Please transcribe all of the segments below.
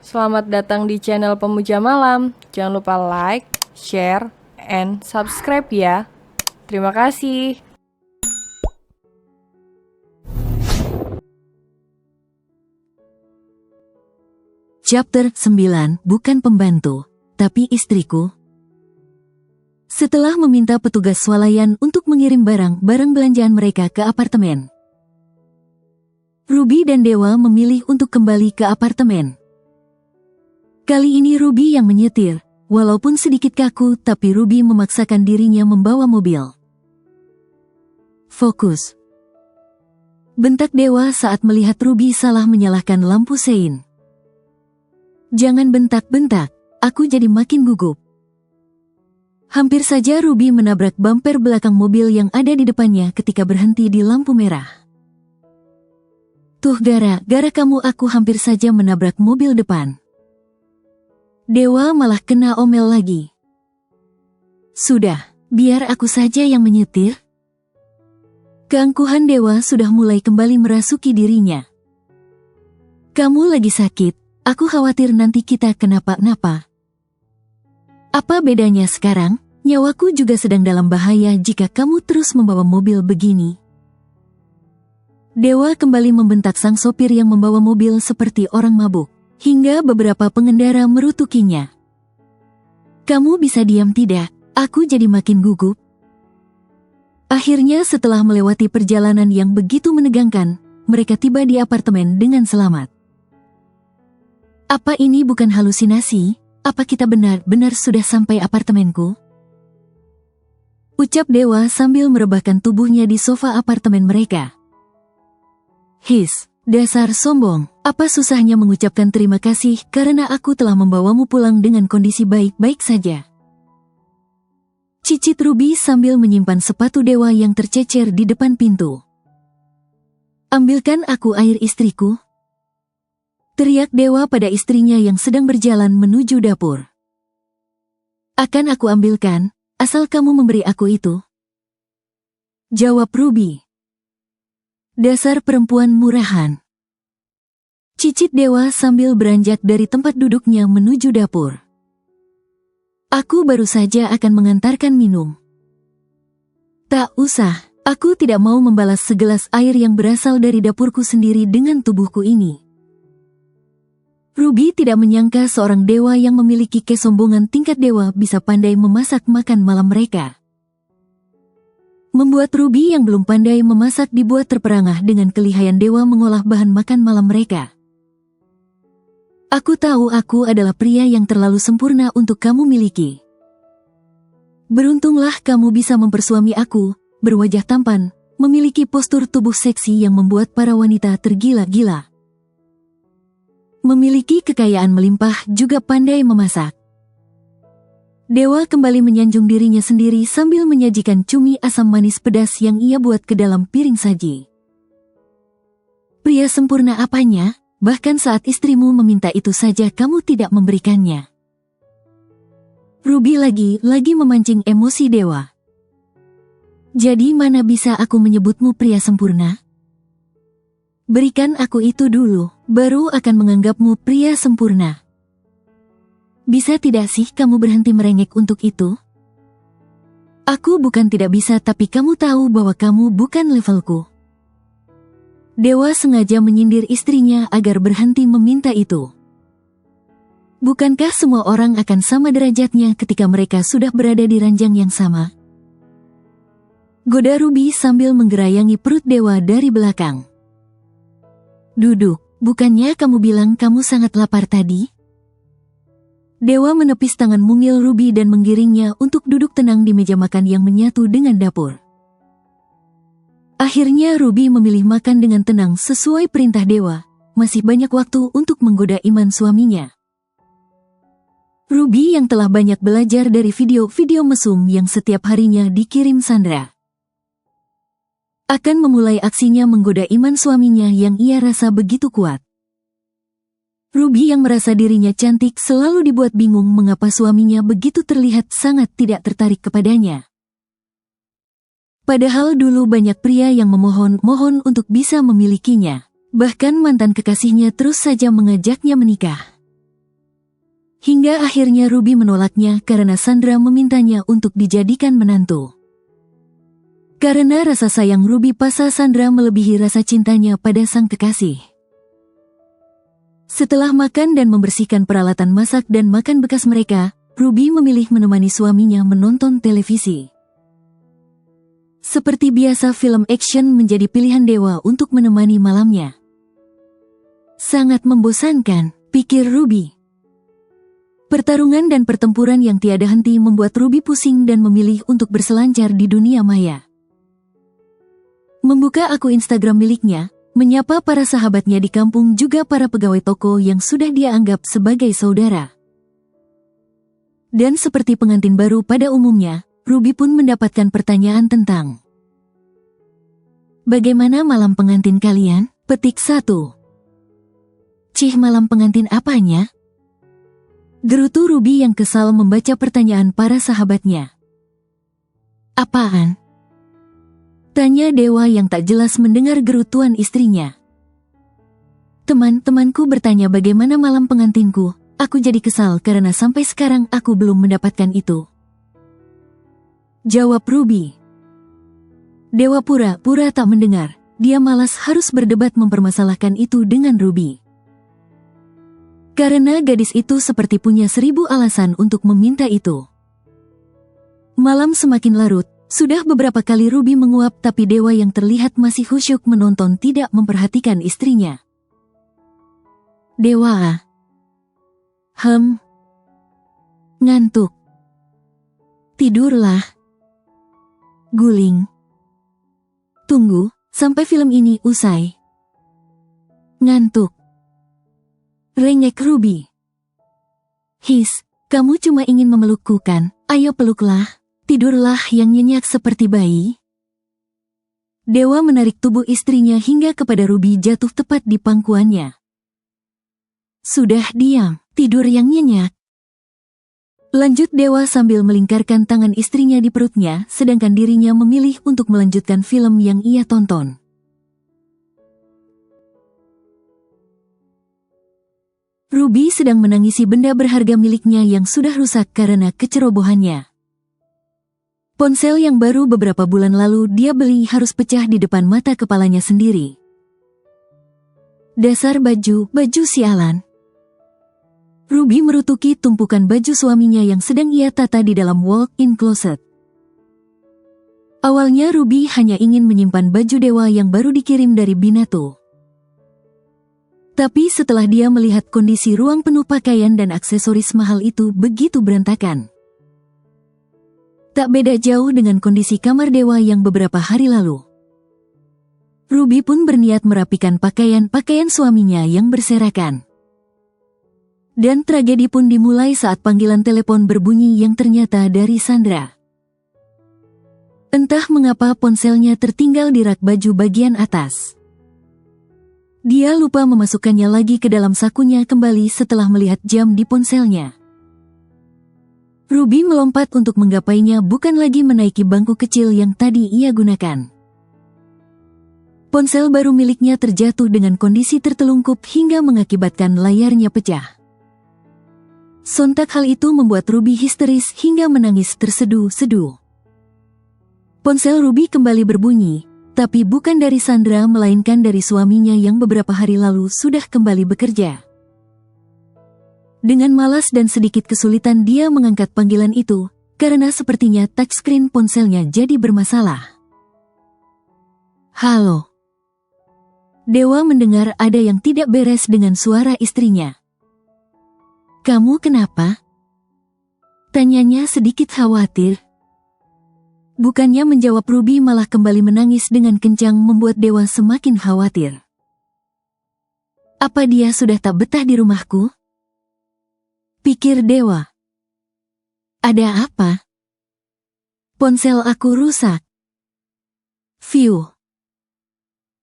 Selamat datang di channel Pemuja Malam. Jangan lupa like, share, and subscribe ya. Terima kasih. Chapter 9, bukan pembantu, tapi istriku. Setelah meminta petugas swalayan untuk mengirim barang belanjaan mereka ke apartemen, Ruby dan Dewa memilih untuk kembali ke apartemen. Kali ini Ruby yang menyetir, walaupun sedikit kaku tapi Ruby memaksakan dirinya membawa mobil. Fokus. Bentak Dewa saat melihat Ruby salah menyalakan lampu sein. Jangan bentak-bentak, aku jadi makin gugup. Hampir saja Ruby menabrak bumper belakang mobil yang ada di depannya ketika berhenti di lampu merah. Tuh gara-gara kamu aku hampir saja menabrak mobil depan. Dewa malah kena omel lagi. Sudah, biar aku saja yang menyetir. Keangkuhan Dewa sudah mulai kembali merasuki dirinya. Kamu lagi sakit, aku khawatir nanti kita kenapa-napa. Apa bedanya sekarang? Nyawaku juga sedang dalam bahaya jika kamu terus membawa mobil begini. Dewa kembali membentak sang sopir yang membawa mobil seperti orang mabuk, hingga beberapa pengendara merutukinya. Kamu bisa diam tidak? Aku jadi makin gugup. Akhirnya setelah melewati perjalanan yang begitu menegangkan, mereka tiba di apartemen dengan selamat. Apa ini bukan halusinasi? Apa kita benar-benar sudah sampai apartemenku? Ucap Dewa sambil merebahkan tubuhnya di sofa apartemen mereka. His, dasar sombong, apa susahnya mengucapkan terima kasih karena aku telah membawamu pulang dengan kondisi baik-baik saja. Cicit Ruby sambil menyimpan sepatu Dewa yang tercecer di depan pintu. Ambilkan aku air istriku. Teriak Dewa pada istrinya yang sedang berjalan menuju dapur. Akan aku ambilkan, asal kamu memberi aku itu. Jawab Ruby. Dasar perempuan murahan. Cicit Dewa sambil beranjak dari tempat duduknya menuju dapur. Aku baru saja akan mengantarkan minum. Tak usah, aku tidak mau membalas segelas air yang berasal dari dapurku sendiri dengan tubuhku ini. Ruby tidak menyangka seorang dewa yang memiliki kesombongan tingkat dewa bisa pandai memasak makan malam mereka. Membuat Ruby yang belum pandai memasak dibuat terperangah dengan kelihayan dewa mengolah bahan makan malam mereka. Aku tahu aku adalah pria yang terlalu sempurna untuk kamu miliki. Beruntunglah kamu bisa mempersuami aku, berwajah tampan, memiliki postur tubuh seksi yang membuat para wanita tergila-gila. Memiliki kekayaan melimpah juga pandai memasak. Dewa kembali menyanjung dirinya sendiri sambil menyajikan cumi asam manis pedas yang ia buat ke dalam piring saji. Pria sempurna apanya? Bahkan saat istrimu meminta itu saja kamu tidak memberikannya. Ruby lagi memancing emosi Dewa. Jadi mana bisa aku menyebutmu pria sempurna? Berikan aku itu dulu, baru akan menganggapmu pria sempurna. Bisa tidak sih kamu berhenti merengek untuk itu? Aku bukan tidak bisa tapi kamu tahu bahwa kamu bukan levelku. Dewa sengaja menyindir istrinya agar berhenti meminta itu. Bukankah semua orang akan sama derajatnya ketika mereka sudah berada di ranjang yang sama? Goda Ruby sambil menggerayangi perut Dewa dari belakang. Duduk, bukannya kamu bilang kamu sangat lapar tadi? Dewa menepis tangan mungil Ruby dan menggiringnya untuk duduk tenang di meja makan yang menyatu dengan dapur. Akhirnya Ruby memilih makan dengan tenang sesuai perintah Dewa. Masih banyak waktu untuk menggoda iman suaminya. Ruby yang telah banyak belajar dari video-video mesum yang setiap harinya dikirim Sandra, akan memulai aksinya menggoda iman suaminya yang ia rasa begitu kuat. Ruby yang merasa dirinya cantik selalu dibuat bingung mengapa suaminya begitu terlihat sangat tidak tertarik kepadanya. Padahal dulu banyak pria yang memohon-mohon untuk bisa memilikinya. Bahkan mantan kekasihnya terus saja mengajaknya menikah. Hingga akhirnya Ruby menolaknya karena Sandra memintanya untuk dijadikan menantu. Karena rasa sayang Ruby pada Sandra melebihi rasa cintanya pada sang kekasih. Setelah makan dan membersihkan peralatan masak dan makan bekas mereka, Ruby memilih menemani suaminya menonton televisi. Seperti biasa, film action menjadi pilihan Dewa untuk menemani malamnya. Sangat membosankan, pikir Ruby. Pertarungan dan pertempuran yang tiada henti membuat Ruby pusing dan memilih untuk berselancar di dunia maya. Membuka akun Instagram miliknya, menyapa para sahabatnya di kampung juga para pegawai toko yang sudah dia anggap sebagai saudara. Dan seperti pengantin baru pada umumnya, Ruby pun mendapatkan pertanyaan tentang bagaimana malam pengantin kalian? Petik 1. Cih, malam pengantin apanya? Gerutu Ruby yang kesal membaca pertanyaan para sahabatnya. Apaan? Tanya Dewa yang tak jelas mendengar gerutuan istrinya. Teman-temanku bertanya bagaimana malam pengantinku. Aku jadi kesal karena sampai sekarang aku belum mendapatkan itu. Jawab Ruby. Dewa pura-pura tak mendengar. Dia malas harus berdebat mempermasalahkan itu dengan Ruby. Karena gadis itu seperti punya 1000 alasan untuk meminta itu. Malam semakin larut, sudah beberapa kali Ruby menguap tapi Dewa yang terlihat masih khusyuk menonton tidak memperhatikan istrinya. Dewa. Ngantuk. Tidurlah. Guling. Tunggu, sampai film ini usai. Ngantuk. Rengek Ruby. His, kamu cuma ingin memelukku kan? Ayo peluklah. Tidurlah yang nyenyak seperti bayi. Dewa menarik tubuh istrinya hingga kepada Ruby jatuh tepat di pangkuannya. Sudah diam, tidur yang nyenyak. Lanjut Dewa sambil melingkarkan tangan istrinya di perutnya, sedangkan dirinya memilih untuk melanjutkan film yang ia tonton. Ruby sedang menangisi benda berharga miliknya yang sudah rusak karena kecerobohannya. Ponsel yang baru beberapa bulan lalu dia beli harus pecah di depan mata kepalanya sendiri. Dasar baju sialan. Ruby merutuki tumpukan baju suaminya yang sedang ia tata di dalam walk-in closet. Awalnya Ruby hanya ingin menyimpan baju Dewa yang baru dikirim dari Binato. Tapi setelah dia melihat kondisi ruang penuh pakaian dan aksesoris mahal itu begitu berantakan. Tak beda jauh dengan kondisi kamar Dewa yang beberapa hari lalu. Ruby pun berniat merapikan pakaian-pakaian suaminya yang berserakan. Dan tragedi pun dimulai saat panggilan telepon berbunyi yang ternyata dari Sandra. Entah mengapa ponselnya tertinggal di rak baju bagian atas. Dia lupa memasukkannya lagi ke dalam sakunya kembali setelah melihat jam di ponselnya. Ruby melompat untuk menggapainya, bukan lagi menaiki bangku kecil yang tadi ia gunakan. Ponsel baru miliknya terjatuh dengan kondisi tertelungkup hingga mengakibatkan layarnya pecah. Sontak hal itu membuat Ruby histeris hingga menangis terseduh-seduh. Ponsel Ruby kembali berbunyi, tapi bukan dari Sandra melainkan dari suaminya yang beberapa hari lalu sudah kembali bekerja. Dengan malas dan sedikit kesulitan dia mengangkat panggilan itu, karena sepertinya touchscreen ponselnya jadi bermasalah. Halo. Dewa mendengar ada yang tidak beres dengan suara istrinya. Kamu kenapa? Tanyanya sedikit khawatir. Bukannya menjawab, Ruby malah kembali menangis dengan kencang membuat Dewa semakin khawatir. Apa dia sudah tak betah di rumahku? Pikir Dewa. Ada apa? Ponsel aku rusak. View.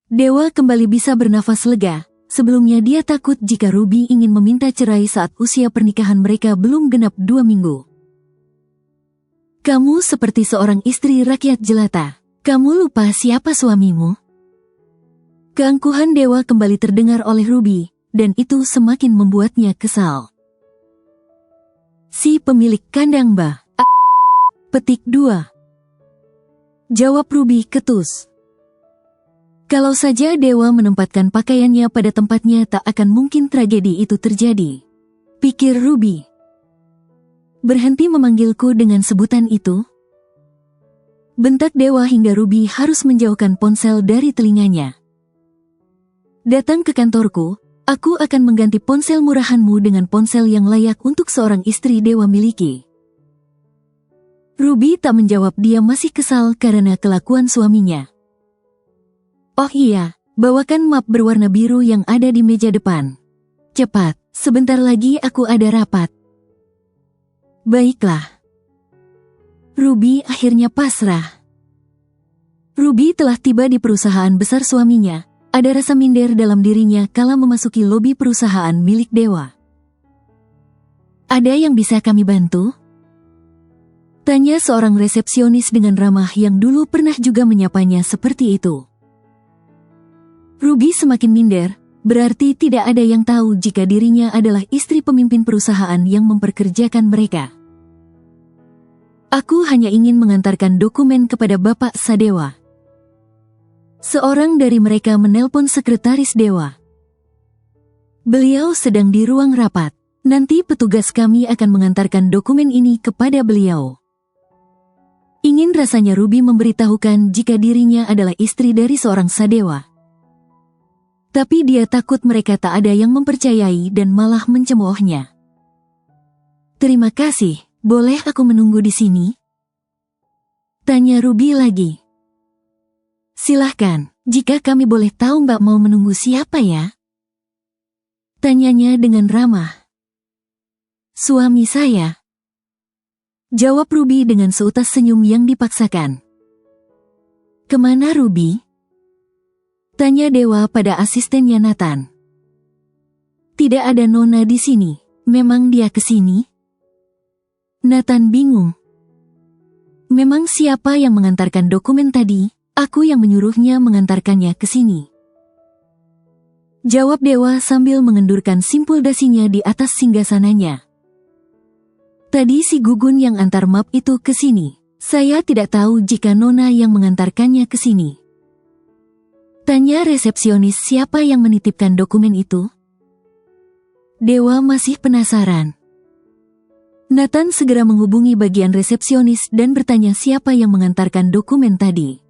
Dewa kembali bisa bernafas lega. Sebelumnya dia takut jika Ruby ingin meminta cerai saat usia pernikahan mereka belum genap 2 minggu. Kamu seperti seorang istri rakyat jelata. Kamu lupa siapa suamimu? Keangkuhan Dewa kembali terdengar oleh Ruby, dan itu semakin membuatnya kesal. Si pemilik kandang Mbah. Petik 2. Jawab Ruby ketus. Kalau saja dewa menempatkan pakaiannya pada tempatnya, tak akan mungkin tragedi itu terjadi, pikir Ruby. Berhenti memanggilku dengan sebutan itu, bentak dewa hingga Ruby harus menjauhkan ponsel dari telinganya. Datang ke kantorku, aku akan mengganti ponsel murahanmu dengan ponsel yang layak untuk seorang istri dewa miliki. Ruby tak menjawab, dia masih kesal karena kelakuan suaminya. Oh iya, bawakan map berwarna biru yang ada di meja depan. Cepat, sebentar lagi aku ada rapat. Baiklah. Ruby akhirnya pasrah. Ruby telah tiba di perusahaan besar suaminya. Ada rasa minder dalam dirinya kala memasuki lobi perusahaan milik dewa. Ada yang bisa kami bantu? Tanya seorang resepsionis dengan ramah yang dulu pernah juga menyapanya seperti itu. Ruby semakin minder, berarti tidak ada yang tahu jika dirinya adalah istri pemimpin perusahaan yang memperkerjakan mereka. Aku hanya ingin mengantarkan dokumen kepada Bapak Sadewa. Seorang dari mereka menelpon sekretaris dewa. Beliau sedang di ruang rapat. Nanti petugas kami akan mengantarkan dokumen ini kepada beliau. Ingin rasanya Ruby memberitahukan jika dirinya adalah istri dari seorang Sadewa. Tapi dia takut mereka tak ada yang mempercayai dan malah mencemoohnya. Terima kasih, boleh aku menunggu di sini? Tanya Ruby lagi. Silahkan, jika kami boleh tahu Mbak mau menunggu siapa ya? Tanyanya dengan ramah. Suami saya. Jawab Ruby dengan seutas senyum yang dipaksakan. Kemana Ruby? Tanya dewa pada asistennya Nathan. Tidak ada Nona di sini. Memang dia ke sini? Nathan bingung. Memang siapa yang mengantarkan dokumen tadi? Aku yang menyuruhnya mengantarkannya ke sini. Jawab dewa sambil mengendurkan simpul dasinya di atas singgasananya. Tadi si Gugun yang antar map itu ke sini. Saya tidak tahu jika Nona yang mengantarkannya ke sini. Tanya resepsionis siapa yang menitipkan dokumen itu. Dewa masih penasaran. Nathan segera menghubungi bagian resepsionis dan bertanya siapa yang mengantarkan dokumen tadi.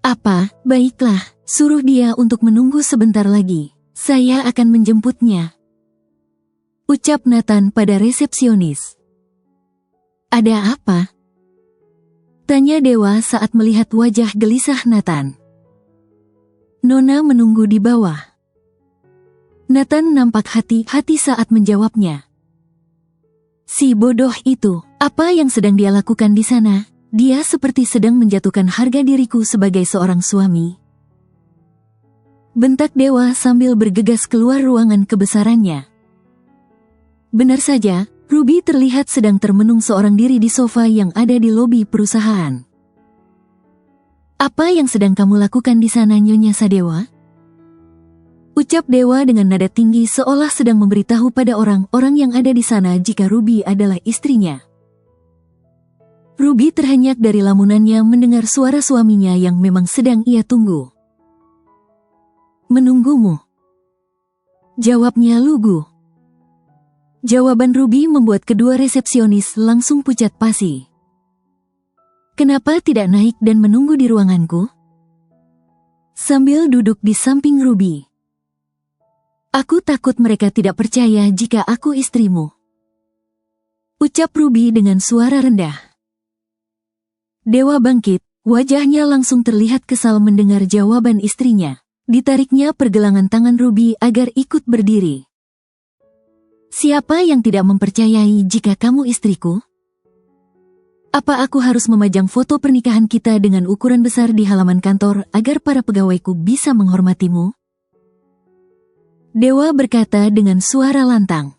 Apa, baiklah, suruh dia untuk menunggu sebentar lagi. Saya akan menjemputnya. Ucap Nathan pada resepsionis. Ada apa? Tanya dewa saat melihat wajah gelisah Nathan. Nona menunggu di bawah. Nathan nampak hati-hati saat menjawabnya. Si bodoh itu, apa yang sedang dia lakukan di sana? Dia seperti sedang menjatuhkan harga diriku sebagai seorang suami. Bentak dewa sambil bergegas keluar ruangan kebesarannya. Benar saja, Ruby terlihat sedang termenung seorang diri di sofa yang ada di lobi perusahaan. Apa yang sedang kamu lakukan di sana, Nyonya Sadewa? Ucap dewa dengan nada tinggi seolah sedang memberitahu pada orang-orang yang ada di sana jika Ruby adalah istrinya. Ruby terhenyak dari lamunannya mendengar suara suaminya yang memang sedang ia tunggu. Menunggumu. Jawabnya lugu. Jawaban Ruby membuat kedua resepsionis langsung pucat pasi. Kenapa tidak naik dan menunggu di ruanganku? Sambil duduk di samping Ruby. Aku takut mereka tidak percaya jika aku istrimu. Ucap Ruby dengan suara rendah. Dewa bangkit, wajahnya langsung terlihat kesal mendengar jawaban istrinya. Ditariknya pergelangan tangan Ruby agar ikut berdiri. Siapa yang tidak mempercayai jika kamu istriku? Apa aku harus memajang foto pernikahan kita dengan ukuran besar di halaman kantor agar para pegawaiku bisa menghormatimu? Dewa berkata dengan suara lantang.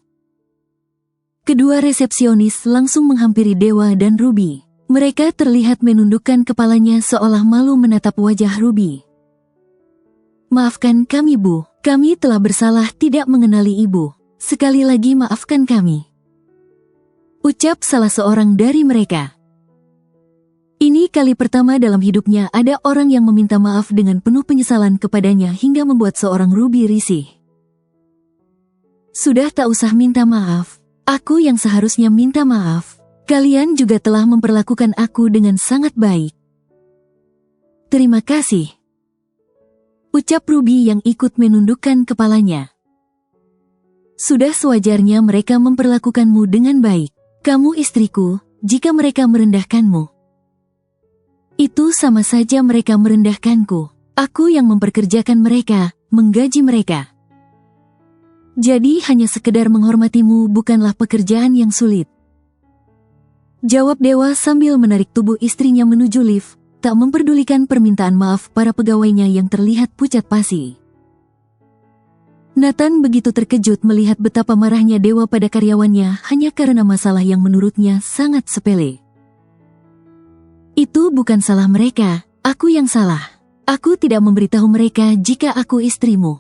Kedua resepsionis langsung menghampiri Dewa dan Ruby. Mereka terlihat menundukkan kepalanya seolah malu menatap wajah Ruby. Maafkan kami Bu, kami telah bersalah tidak mengenali Ibu. Sekali lagi maafkan kami. ucap salah seorang dari mereka. Ini kali pertama dalam hidupnya ada orang yang meminta maaf dengan penuh penyesalan kepadanya hingga membuat seorang Ruby risih. Sudah tak usah minta maaf, aku yang seharusnya minta maaf. Kalian juga telah memperlakukan aku dengan sangat baik. Terima kasih. Ucap Ruby yang ikut menundukkan kepalanya. Sudah sewajarnya mereka memperlakukanmu dengan baik. Kamu istriku, jika mereka merendahkanmu. Itu sama saja mereka merendahkanku. Aku yang memperkerjakan mereka, menggaji mereka. Jadi hanya sekedar menghormatimu bukanlah pekerjaan yang sulit. Jawab Dewa sambil menarik tubuh istrinya menuju lift, tak memperdulikan permintaan maaf para pegawainya yang terlihat pucat pasi. Nathan begitu terkejut melihat betapa marahnya Dewa pada karyawannya hanya karena masalah yang menurutnya sangat sepele. Itu bukan salah mereka, aku yang salah. Aku tidak memberitahu mereka jika aku istrimu.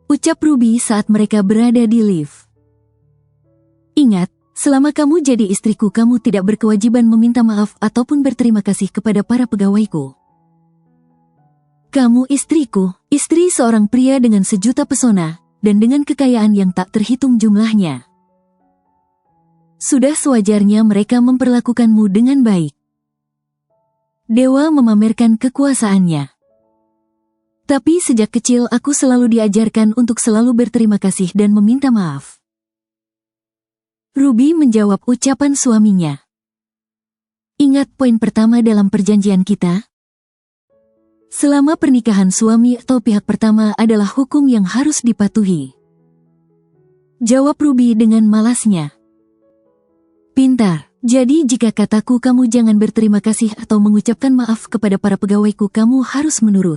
Ucap Ruby saat mereka berada di lift. Ingat, selama kamu jadi istriku kamu tidak berkewajiban meminta maaf ataupun berterima kasih kepada para pegawaiku. Kamu istriku, istri seorang pria dengan sejuta pesona, dan dengan kekayaan yang tak terhitung jumlahnya. Sudah sewajarnya mereka memperlakukanmu dengan baik. Dewa memamerkan kekuasaannya. Tapi sejak kecil aku selalu diajarkan untuk selalu berterima kasih dan meminta maaf. Ruby menjawab ucapan suaminya. Ingat poin pertama dalam perjanjian kita? Selama pernikahan suami atau pihak pertama adalah hukum yang harus dipatuhi. Jawab Ruby dengan malasnya. Pintar. Jadi jika kataku kamu jangan berterima kasih atau mengucapkan maaf kepada para pegawaiku kamu harus menurut.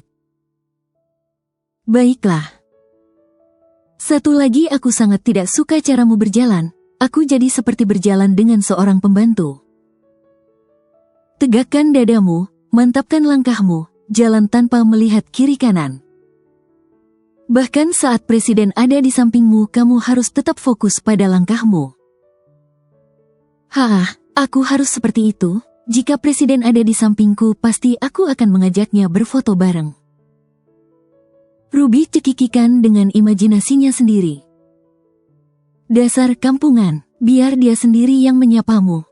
Baiklah. Satu lagi aku sangat tidak suka caramu berjalan, aku jadi seperti berjalan dengan seorang pembantu. Tegakkan dadamu, mantapkan langkahmu, jalan tanpa melihat kiri kanan. Bahkan saat presiden ada di sampingmu kamu harus tetap fokus pada langkahmu. Aku harus seperti itu. Jika presiden ada di sampingku, pasti aku akan mengajaknya berfoto bareng. Ruby cekikikan dengan imajinasinya sendiri. Dasar kampungan, biar dia sendiri yang menyapamu.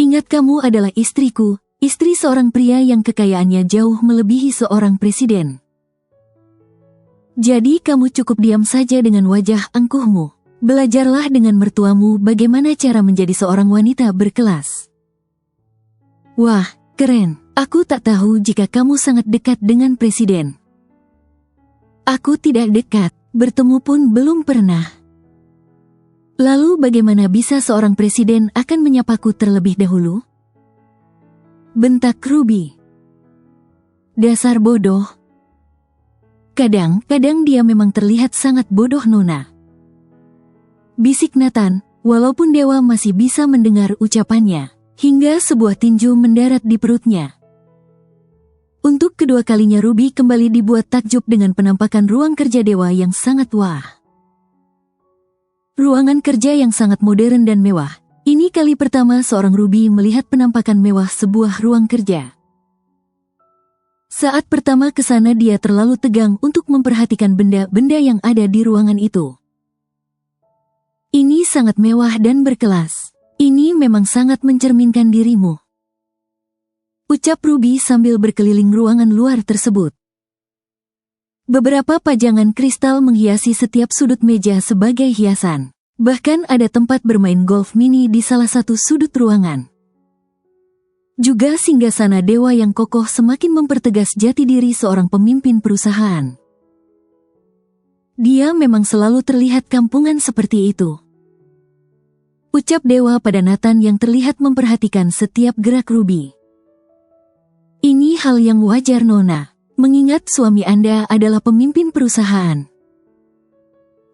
Ingat kamu adalah istriku, istri seorang pria yang kekayaannya jauh melebihi seorang presiden. Jadi kamu cukup diam saja dengan wajah angkuhmu. Belajarlah dengan mertuamu bagaimana cara menjadi seorang wanita berkelas. Wah, keren. Aku tak tahu jika kamu sangat dekat dengan presiden. Aku tidak dekat, bertemu pun belum pernah. Lalu bagaimana bisa seorang presiden akan menyapaku terlebih dahulu? Bentak Ruby. Dasar bodoh. Kadang-kadang dia memang terlihat sangat bodoh Nona. Bisik Nathan, walaupun Dewa masih bisa mendengar ucapannya, hingga sebuah tinju mendarat di perutnya. Untuk kedua kalinya Ruby kembali dibuat takjub dengan penampakan ruang kerja Dewa yang sangat wah. Ruangan kerja yang sangat modern dan mewah. Ini kali pertama seorang Ruby melihat penampakan mewah sebuah ruang kerja. Saat pertama ke sana dia terlalu tegang untuk memperhatikan benda-benda yang ada di ruangan itu. Ini sangat mewah dan berkelas. Ini memang sangat mencerminkan dirimu. Ucap Ruby sambil berkeliling ruangan luar tersebut. Beberapa pajangan kristal menghiasi setiap sudut meja sebagai hiasan. Bahkan ada tempat bermain golf mini di salah satu sudut ruangan. Juga singgasana dewa yang kokoh semakin mempertegas jati diri seorang pemimpin perusahaan. Dia memang selalu terlihat kampungan seperti itu. Ucap Dewa pada Nathan yang terlihat memperhatikan setiap gerak Ruby. Ini hal yang wajar Nona, mengingat suami Anda adalah pemimpin perusahaan.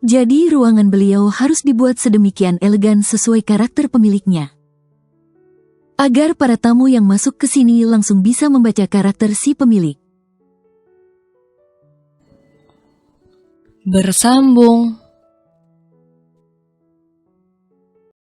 Jadi ruangan beliau harus dibuat sedemikian elegan sesuai karakter pemiliknya. Agar para tamu yang masuk ke sini langsung bisa membaca karakter si pemilik. Bersambung.